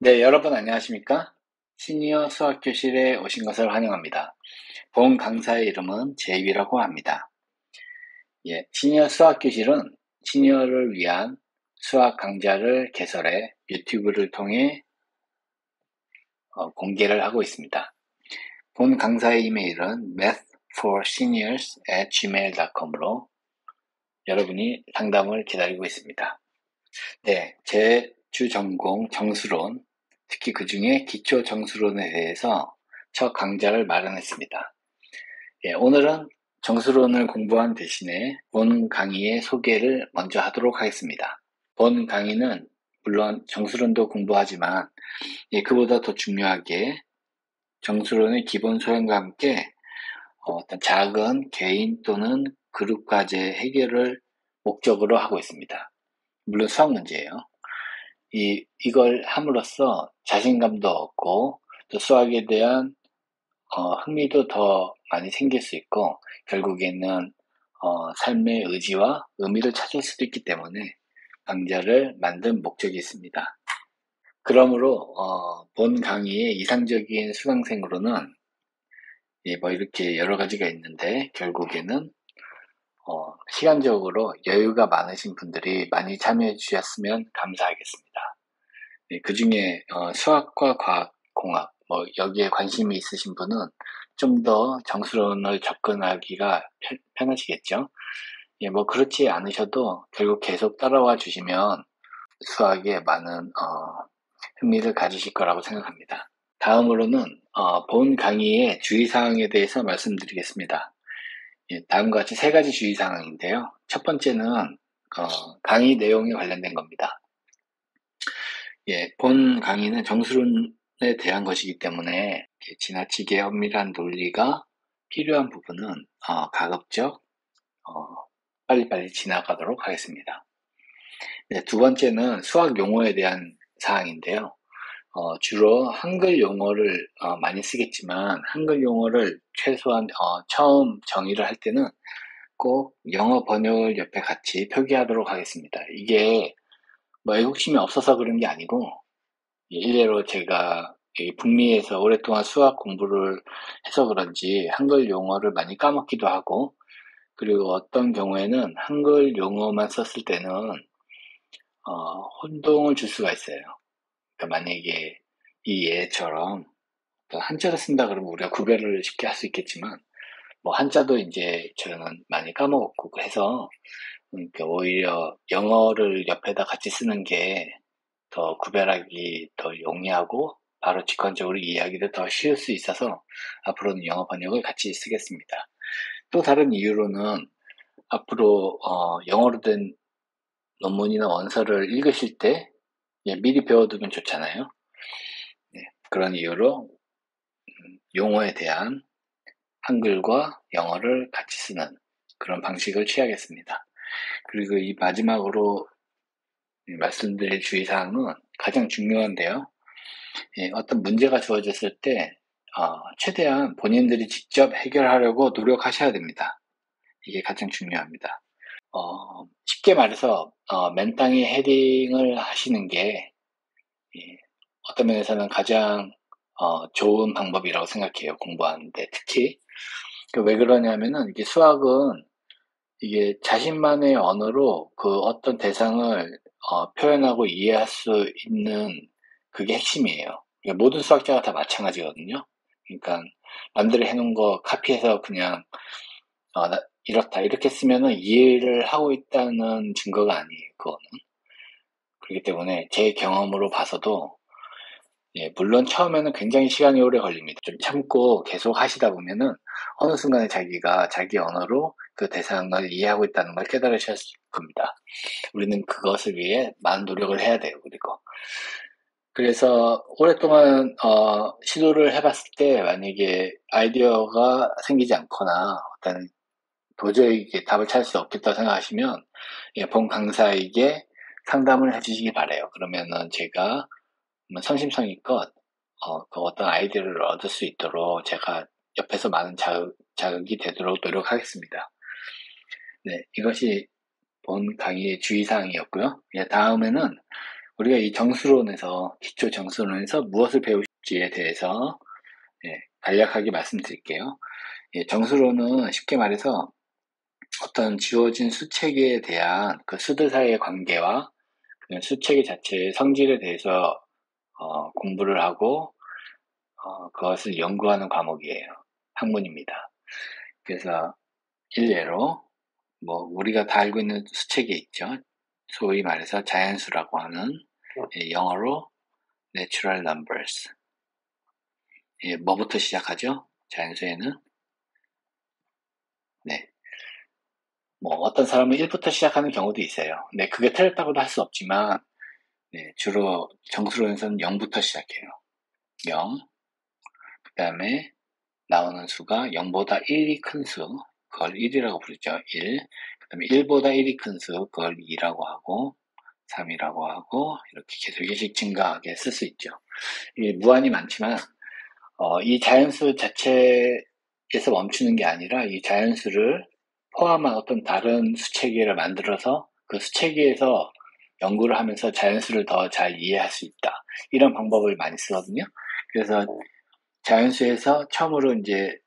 네, 여러분 안녕하십니까? 시니어 수학교실에 오신 것을 환영합니다. 본 강사의 이름은 제이비라고 합니다. 시니어 수학교실은 시니어를 위한 수학 강좌를 개설해 유튜브를 통해 공개를 하고 있습니다. 본 강사의 이메일은 mathforseniors@gmail.com으로 여러분이 상담을 기다리고 있습니다. 네, 제 주 전공 정수론, 특히 그 중에 기초 정수론에 대해서 첫 강좌를 마련했습니다. 오늘은 정수론을 공부한 대신에 본 강의의 소개를 먼저 하도록 하겠습니다. 본 강의는 물론 정수론도 공부하지만 그보다 더 중요하게 정수론의 기본 소양과 함께 어떤 작은 개인 또는 그룹 과제 해결을 목적으로 하고 있습니다. 물론 수학 문제예요. 이걸 함으로써 자신감도 얻고 또 수학에 대한 흥미도 더 많이 생길 수 있고 결국에는 삶의 의지와 의미를 찾을 수도 있기 때문에 강좌를 만든 목적이 있습니다. 그러므로 본 강의의 이상적인 수강생으로는 이렇게 여러 가지가 있는데 결국에는 시간적으로 여유가 많으신 분들이 많이 참여해 주셨으면 감사하겠습니다. 그 중에 수학과 과학, 공학 여기에 관심이 있으신 분은 좀 더 정수론을 접근하기가 편하시겠죠. 그렇지 않으셔도 결국 계속 따라와 주시면 수학에 많은 흥미를 가지실 거라고 생각합니다. 다음으로는 본 강의의 주의사항에 대해서 말씀드리겠습니다. 다음과 같이 세 가지 주의사항인데요. 첫 번째는 강의 내용에 관련된 겁니다. 본 강의는 정수론에 대한 것이기 때문에 지나치게 엄밀한 논리가 필요한 부분은 가급적 빨리빨리 지나가도록 하겠습니다. 두 번째는 수학 용어에 대한 사항인데요. 주로 한글 용어를 많이 쓰겠지만 한글 용어를 최소한 처음 정의를 할 때는 꼭 영어 번역을 옆에 같이 표기하도록 하겠습니다. 이게 애국심이 없어서 그런 게 아니고 일례로 제가 북미에서 오랫동안 수학 공부를 해서 그런지 한글 용어를 많이 까먹기도 하고 그리고 어떤 경우에는 한글 용어만 썼을 때는 혼동을 줄 수가 있어요. 그러니까 만약에 이 예처럼 한자를 쓴다 그러면 우리가 구별을 쉽게 할 수 있겠지만 한자도 이제 저는 많이 까먹었고 해서 그러니까 오히려 영어를 옆에다 같이 쓰는 게 더 구별하기 더 용이하고 바로 직관적으로 이해하기도 더 쉬울 수 있어서 앞으로는 영어 번역을 같이 쓰겠습니다. 또 다른 이유로는 앞으로 영어로 된 논문이나 원서를 읽으실 때 미리 배워두면 좋잖아요. 그런 이유로 용어에 대한 한글과 영어를 같이 쓰는 그런 방식을 취하겠습니다. 그리고 이 마지막으로 말씀드릴 주의사항은 가장 중요한데요. 어떤 문제가 주어졌을 때 최대한 본인들이 직접 해결하려고 노력하셔야 됩니다. 이게 가장 중요합니다. 쉽게 말해서 맨땅에 헤딩을 하시는 게 어떤 면에서는 가장 좋은 방법이라고 생각해요. 공부하는데 특히 왜 그러냐면은 이게 수학은 이게 자신만의 언어로 그 어떤 대상을 표현하고 이해할 수 있는 그게 핵심이에요. 그러니까 모든 수학자가 다 마찬가지거든요. 그러니까 남들이 해놓은 거 카피해서 그냥 이렇다 이렇게 쓰면은 이해를 하고 있다는 증거가 아니에요. 그거는. 그렇기 때문에 제 경험으로 봐서도 물론 처음에는 굉장히 시간이 오래 걸립니다. 좀 참고 계속 하시다 보면은 어느 순간에 자기가 자기 언어로 그 대상을 이해하고 있다는 걸 깨달으실 겁니다. 우리는 그것을 위해 많은 노력을 해야 돼요. 그리고 그래서 오랫동안 시도를 해봤을 때 만약에 아이디어가 생기지 않거나 어떤 도저히 이게 답을 찾을 수 없겠다 생각하시면 본 강사에게 상담을 해주시기 바래요. 그러면은 제가 성심성의껏 그 어떤 아이디어를 얻을 수 있도록 제가 옆에서 많은 자극이 되도록 노력하겠습니다. 네, 이것이 본 강의의 주의사항이었고요. 다음에는 우리가 이 정수론에서, 기초 정수론에서 무엇을 배울지에 대해서 간략하게 말씀드릴게요. 정수론은 쉽게 말해서 어떤 지워진 수체계에 대한 그 수들 사이의 관계와 그 수체계 자체의 성질에 대해서 공부를 하고 그것을 연구하는 과목이에요. 학문입니다. 그래서 일례로 우리가 다 알고 있는 수체계 있죠. 소위 말해서 자연수라고 하는 영어로 natural numbers. 뭐부터 시작하죠? 자연수에는 어떤 사람은 1부터 시작하는 경우도 있어요. 그게 틀렸다고도 할 수 없지만 주로 정수론에서는 0부터 시작해요. 0. 그 다음에 나오는 수가 0보다 1이 큰 수, 그걸 1이라고 부르죠. 1. 그 다음에 1보다 1이 큰 수, 그걸 2라고 하고 3이라고 하고 이렇게 계속 일씩 증가하게 쓸 수 있죠. 이게 무한히 많지만 이 자연수 자체에서 멈추는 게 아니라 이 자연수를 포함한 어떤 다른 수체계를 만들어서 그 수체계에서 연구를 하면서 자연수를 더 잘 이해할 수 있다. 이런 방법을 많이 쓰거든요. 그래서 자연수에서 처음으로 이제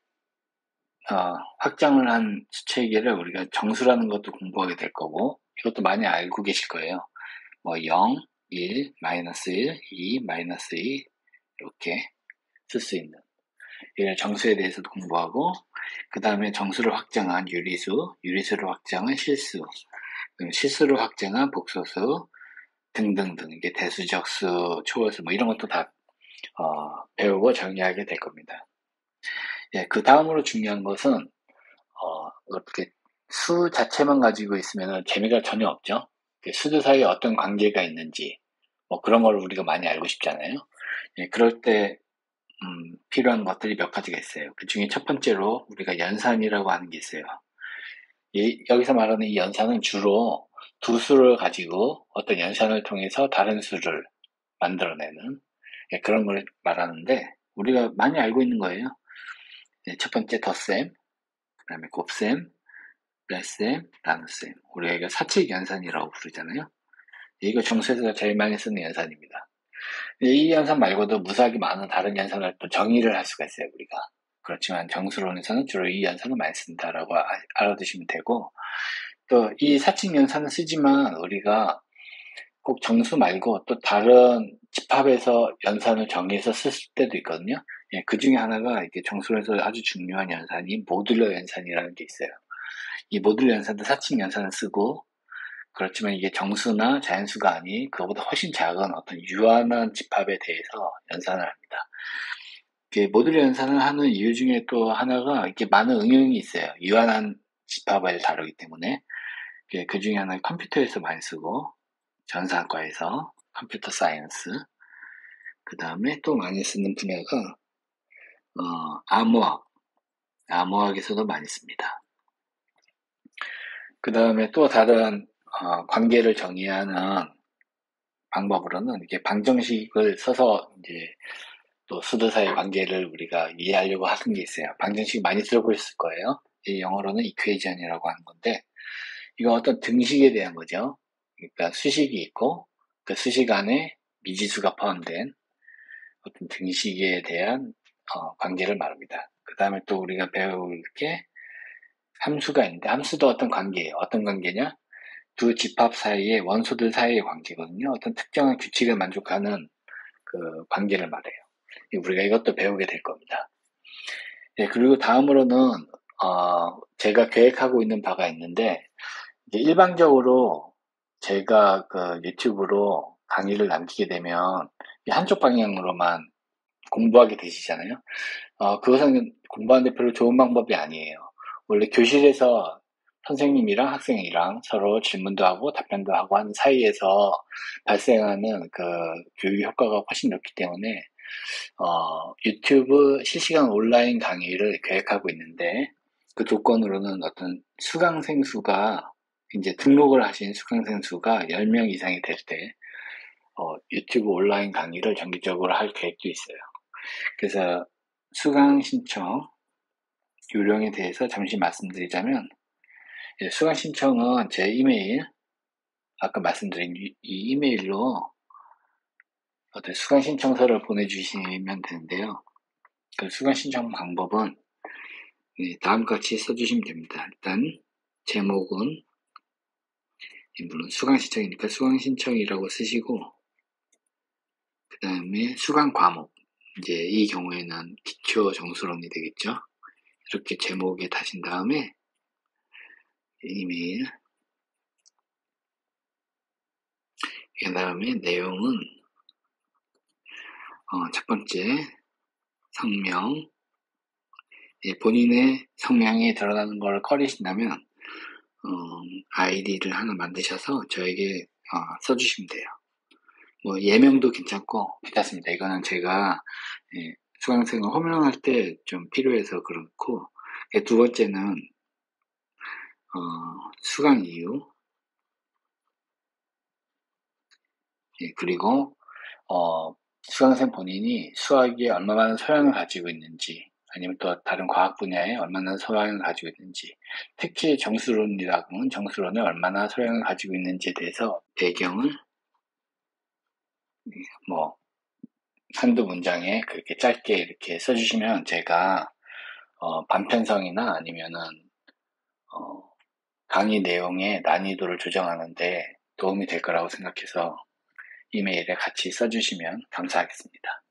확장을 한 수체계를 우리가 정수라는 것도 공부하게 될 거고, 이것도 많이 알고 계실 거예요. 0, 1, 마이너스 1, 2, 마이너스 2 이렇게 쓸 수 있는 정수에 대해서도 공부하고, 그 다음에 정수를 확장한 유리수, 유리수를 확장한 실수, 실수를 확장한 복소수 등등등, 이게 대수적수, 초월수 이런 것도 다 배우고 정리하게 될 겁니다. 그 다음으로 중요한 것은 이렇게 수 자체만 가지고 있으면 재미가 전혀 없죠. 수들 사이에 어떤 관계가 있는지 그런 걸 우리가 많이 알고 싶잖아요. 그럴 때 필요한 것들이 몇 가지가 있어요. 그 중에 첫 번째로 우리가 연산이라고 하는 게 있어요. 여기서 말하는 이 연산은 주로 두 수를 가지고 어떤 연산을 통해서 다른 수를 만들어내는 그런 걸 말하는데, 우리가 많이 알고 있는 거예요. 첫 번째 덧셈, 그 다음에 곱셈, 뺄셈, 나눗셈. 우리가 이거 사칙 연산이라고 부르잖아요. 이거 정수에서 제일 많이 쓰는 연산입니다. 이 연산 말고도 무수하게 많은 다른 연산을 또 정의를 할 수가 있어요, 우리가. 그렇지만 정수론에서는 주로 이 연산을 많이 쓴다라고 알아두시면 되고, 또 이 사칙 연산은 쓰지만 우리가 꼭 정수 말고 또 다른 집합에서 연산을 정의해서 쓸 때도 있거든요. 그 중에 하나가 이게 정수론에서 아주 중요한 연산이 모듈러 연산이라는 게 있어요. 이 모듈러 연산도 사칙 연산을 쓰고, 그렇지만 이게 정수나 자연수가 아닌 그거보다 훨씬 작은 어떤 유한한 집합에 대해서 연산을 합니다. 모듈러 연산을 하는 이유 중에 또 하나가 이렇게 많은 응용이 있어요. 유한한 집합을 다루기 때문에. 그 중에 하나는 컴퓨터에서 많이 쓰고, 전산과에서 컴퓨터 사이언스, 그 다음에 또 많이 쓰는 분야가 암호학에서도 많이 씁니다. 그 다음에 또 다른 관계를 정의하는 방법으로는 이게 방정식을 써서 이제 또 수들 사이의 관계를 우리가 이해하려고 하는 게 있어요. 방정식 많이 들어보셨을 거예요. 이 영어로는 이퀘이션이라고 하는 건데, 이거 어떤 등식에 대한 거죠. 그러니까 수식이 있고 그 수식 안에 미지수가 포함된 어떤 등식에 대한 관계를 말합니다. 그 다음에 또 우리가 배울 게 함수가 있는데, 함수도 어떤 관계예요. 어떤 관계냐? 두 집합 사이의 원소들 사이의 관계거든요. 어떤 특정한 규칙을 만족하는 그 관계를 말해요. 우리가 이것도 배우게 될 겁니다. 그리고 다음으로는 제가 계획하고 있는 바가 있는데, 이제 일반적으로 제가 그 유튜브로 강의를 남기게 되면 한쪽 방향으로만 공부하게 되시잖아요. 그것은 공부하는데 별로 좋은 방법이 아니에요. 원래 교실에서 선생님이랑 학생이랑 서로 질문도 하고 답변도 하고 하는 사이에서 발생하는 그 교육 효과가 훨씬 높기 때문에 유튜브 실시간 온라인 강의를 계획하고 있는데, 그 조건으로는 어떤 수강생 수가 이제 등록을 하신 수강생 수가 10명 이상이 될 때 유튜브 온라인 강의를 정기적으로 할 계획도 있어요. 그래서 수강 신청 요령에 대해서 잠시 말씀드리자면, 수강 신청은 제 이메일, 아까 말씀드린 이 이메일로 어떤 수강 신청서를 보내주시면 되는데요. 그 수강 신청 방법은 다음과 같이 써주시면 됩니다. 일단 제목은 물론 수강 신청이니까 수강 신청이라고 쓰시고, 그 다음에 수강 과목, 이제 이 경우에는 기초 정수론이 되겠죠. 이렇게 제목에 다신 다음에 이메일, 그 다음에 내용은 첫 번째 성명, 본인의 성명이 드러나는 걸 꺼리신다면 아이디를 하나 만드셔서 저에게 써주시면 돼요. 뭐 예명도 괜찮고 괜찮습니다. 이거는 제가 수강생을 호명할 때 좀 필요해서 그렇고, 두 번째는 수강 이유, 그리고 수강생 본인이 수학에 얼마나 소양을 가지고 있는지, 아니면 또 다른 과학 분야에 얼마나 소양을 가지고 있는지, 특히 정수론이라고는 정수론에 얼마나 소양을 가지고 있는지에 대해서 배경을 뭐 한두 문장에 그렇게 짧게 이렇게 써주시면 제가 반편성이나 아니면은 강의 내용의 난이도를 조정하는데 도움이 될 거라고 생각해서 이메일에 같이 써주시면 감사하겠습니다.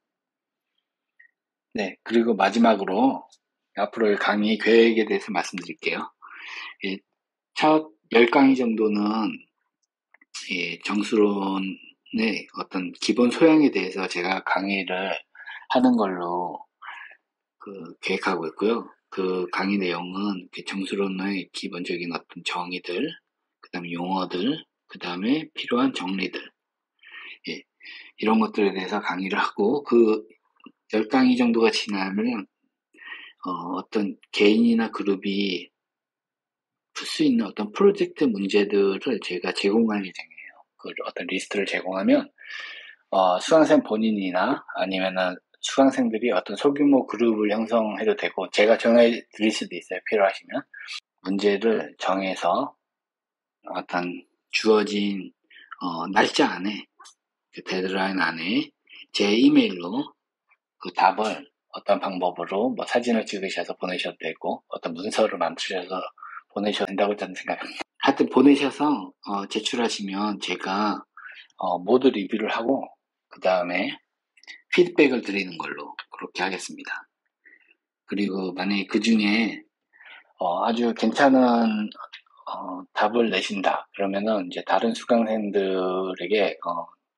네, 그리고 마지막으로 앞으로의 강의 계획에 대해서 말씀드릴게요. 첫 10강의 정도는 정수론의 어떤 기본 소양에 대해서 제가 강의를 하는 걸로 계획하고 있고요. 그 강의 내용은 정수론의 기본적인 어떤 정의들, 그 다음에 용어들, 그 다음에 필요한 정리들, 이런 것들에 대해서 강의를 하고, 그 10강의 정도가 지나면 어떤 개인이나 그룹이 풀 수 있는 어떤 프로젝트 문제들을 제가 제공할 예정이에요. 그 어떤 리스트를 제공하면 수강생 본인이나 아니면은 수강생들이 어떤 소규모 그룹을 형성해도 되고, 제가 정해 드릴 수도 있어요. 필요하시면 문제를 정해서 어떤 주어진 날짜 안에, 그 데드라인 안에 제 이메일로 그 답을 어떤 방법으로 뭐 사진을 찍으셔서 보내셔도 되고, 어떤 문서를 만드셔서 보내셔도 된다고 저는 생각합니다. 하여튼 보내셔서 제출하시면 제가 모두 리뷰를 하고 그 다음에 피드백을 드리는 걸로 그렇게 하겠습니다. 그리고 만약에 그 중에 아주 괜찮은 답을 내신다 그러면은 이제 다른 수강생들에게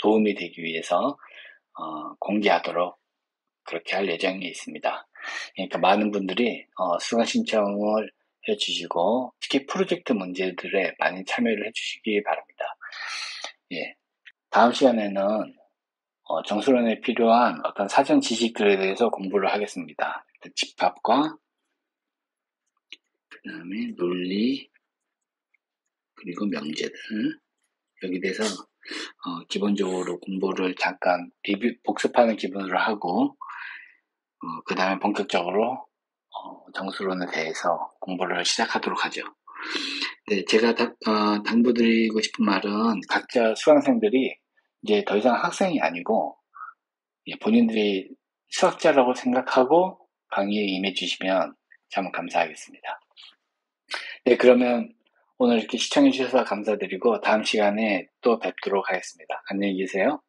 도움이 되기 위해서 공개하도록 그렇게 할 예정이 있습니다. 그러니까 많은 분들이 수강 신청을 해주시고, 특히 프로젝트 문제들에 많이 참여를 해주시기 바랍니다. 예. 다음 시간에는 정수론에 필요한 어떤 사전 지식들에 대해서 공부를 하겠습니다. 집합과 그 다음에 논리, 그리고 명제들, 여기 대해서 기본적으로 공부를 잠깐 복습하는 기분으로 하고, 그 다음에 본격적으로 정수론에 대해서 공부를 시작하도록 하죠. 네, 제가 당부드리고 싶은 말은, 각자 수강생들이 이제 더 이상 학생이 아니고 본인들이 수학자라고 생각하고 강의에 임해 주시면 참 감사하겠습니다. 네, 그러면 오늘 이렇게 시청해 주셔서 감사드리고 다음 시간에 또 뵙도록 하겠습니다. 안녕히 계세요.